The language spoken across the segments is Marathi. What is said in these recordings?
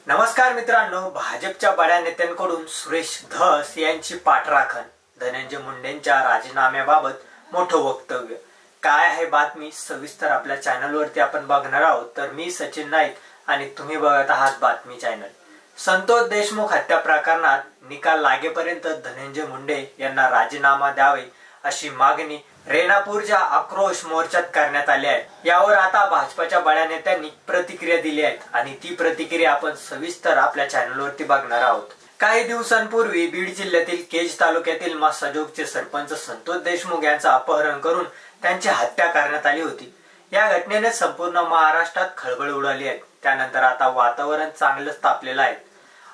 नमस्कार मित्रांनो, भाजपच्या बड्या नेत्यांकडून सुरेश धस यांची पाठराखण, धनंजय मुंडेंच्या राजीनाम्याबाबत मोठं वक्तव्य. काय आहे बातमी सविस्तर आपल्या चॅनलवरती आपण बघणार आहोत. तर मी सचिन नाईक आणि तुम्ही बघत आहात बातमी चॅनल. संतोष देशमुख हत्या प्रकरणात निकाल लागेपर्यंत धनंजय मुंडे यांना राजीनामा द्यावे अशी मागणी रेणापूरच्या आक्रोश मोर्चात करण्यात आली आहे. यावर आता भाजपच्या बड्या नेत्यांनी प्रतिक्रिया दिली आहे आणि ती प्रतिक्रिया आपण सविस्तर आपल्या चॅनलवरती बघणार आहोत. काही दिवसांपूर्वी बीड जिल्ह्यातील केज तालुक्यातील सजोगचे सरपंच संतोष देशमुख यांचं अपहरण करून त्यांची हत्या करण्यात आली होती. या घटनेने संपूर्ण महाराष्ट्रात खळबळ उडाली आहे. त्यानंतर आता वातावरण चांगलंच तापलेलं आहे.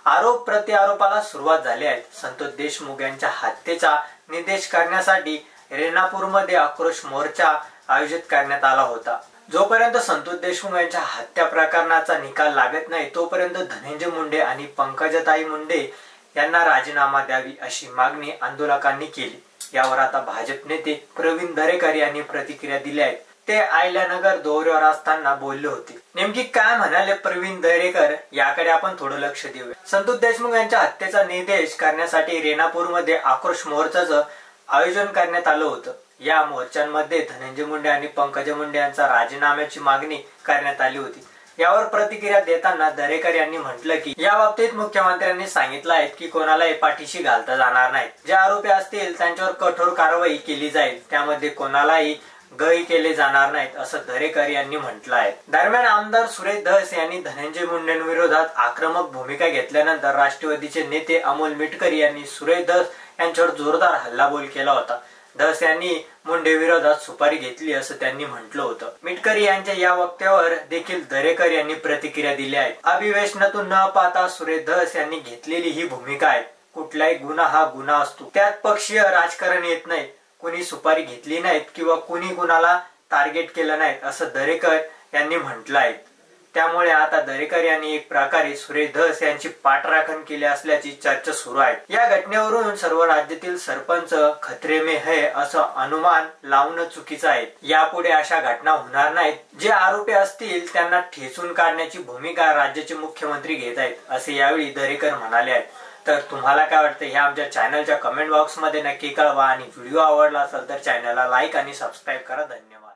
आरोप प्रत्यारोपाला सुरुवात झाली आहे. संतोष देशमुख यांच्या हत्येचा निषेध करण्यासाठी रेणापूरमध्ये आक्रोश मोर्चा आयोजित करण्यात आला होता. जोपर्यंत संतोष देशमुख यांच्या हत्या प्रकरणाचा निकाल लागत नाही तोपर्यंत धनंजय मुंडे आणि पंकजाताई मुंडे यांना राजीनामा द्यावी अशी मागणी आंदोलकांनी केली. यावर आता भाजप नेते प्रवीण दरेकर यांनी प्रतिक्रिया दिली आहे. ते आयल्यानगर दौऱ्यावर असताना बोलले होते. नेमकी काय म्हणाले प्रवीण दरेकर याकडे आपण थोडं लक्ष देऊया. संतोष देशमुख यांच्या हत्येचा निषेध करण्यासाठी रेणापूरमध्ये आक्रोश मोर्चाचं आयोजन करण्यात आलं होतं. या मोर्चांमध्ये धनंजय मुंडे आणि पंकजा मुंडे यांचा राजीनाम्याची मागणी करण्यात आली होती. यावर प्रतिक्रिया देताना दरेकर यांनी म्हटलं की या बाबतीत मुख्यमंत्र्यांनी सांगितलं आहे की कोणालाही पाठीशी घालता जाणार नाही. जे आरोपी असतील त्यांच्यावर कठोर कारवाई केली जाईल. त्यामध्ये कोणालाही गय केले जाणार नाहीत असं दरेकर यांनी म्हटलं आहे. दरम्यान आमदार सुरेश धस यांनी धनंजय मुंडेंविरोधात आक्रमक भूमिका घेतल्यानंतर राष्ट्रवादीचे नेते अमोल मिटकरी यांनी सुरेश धस यांच्यावर जोरदार हल्लाबोल केला होता. धस यांनी मुंडे विरोधात सुपारी घेतली असं त्यांनी म्हटलं होतं. मिटकरी यांच्या या वक्तव्यावर देखील दरेकर यांनी प्रतिक्रिया दिली आहे. अभिवेशनातून न पाहता सुरेश धस यांनी घेतलेली ही भूमिका आहे. कुठलाही गुन्हा हा गुन्हा असतो, त्यात पक्षीय राजकारण येत नाही. कुणी सुपारी घेतली नाहीत किंवा कुणी कुणाला टार्गेट केलं नाही असं दरेकर यांनी म्हटलं आहे. त्यामुळे आता दरेकर यांनी एक प्रकारे सुरेश धस यांची पाठराखण केली असल्याची चर्चा सुरू आहे. या घटनेवरून सर्व राज्यातील सरपंच खतरे में है असं अनुमान लावणं चुकीचं आहे. यापुढे अशा घटना होणार नाहीत. जे आरोपी असतील त्यांना ठेचून काढण्याची भूमिका राज्याचे मुख्यमंत्री घेत आहेत असे यावेळी दरेकर म्हणाले आहेत. तर तुम्हाला काय वाटतं हे आमच्या चॅनलच्या कमेंट बॉक्स मध्ये नक्की कळवा आणि व्हिडिओ आवडला असेल तर चॅनलला लाईक आणि सबस्क्राईब करा. धन्यवाद.